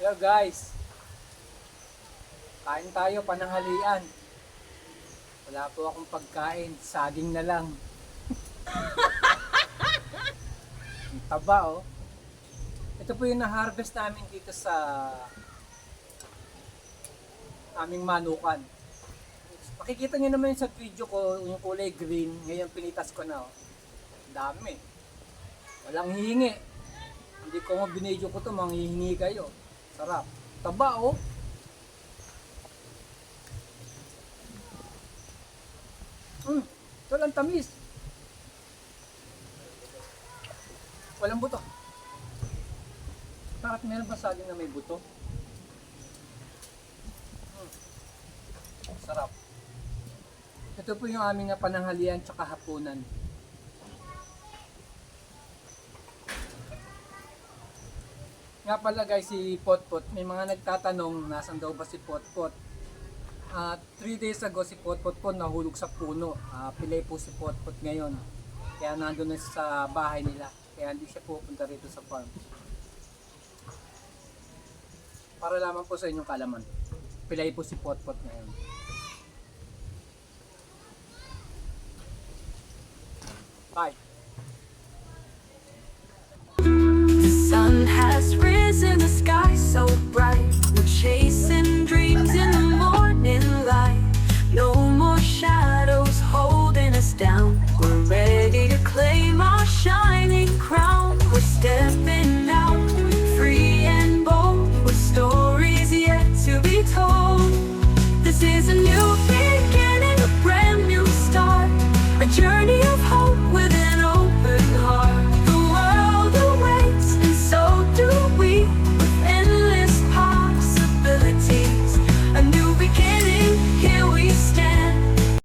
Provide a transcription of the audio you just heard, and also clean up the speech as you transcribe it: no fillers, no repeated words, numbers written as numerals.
Hello guys, kain tayo pananghalian. Wala po akong pagkain, saging na lang. Ang taba oh. Ito po yung na-harvest namin dito sa aming manukan. Makikita nyo naman sa video ko, yung kulay green, ngayon pinitas ko na oh. Dami. Walang hihingi. Hindi ko mo binidyo ko to, manghihingi kayo. Sarap. Taba oh. Walang tamis. Walang buto. Bakit meron ba saging na may buto? Sarap. Ito po yung aming pananghalian tsaka hapunan. Nga pala guys, si Potpot, may mga nagtatanong nasan daw ba si Potpot. 3 days ago si Potpot po nahulog sa puno. Pilay po si Potpot ngayon. Kaya nandun na sa bahay nila. Kaya hindi siya pupunta rito sa farm. Para lamang po sa inyong kalaman. Pilay po si Potpot ngayon. Bye!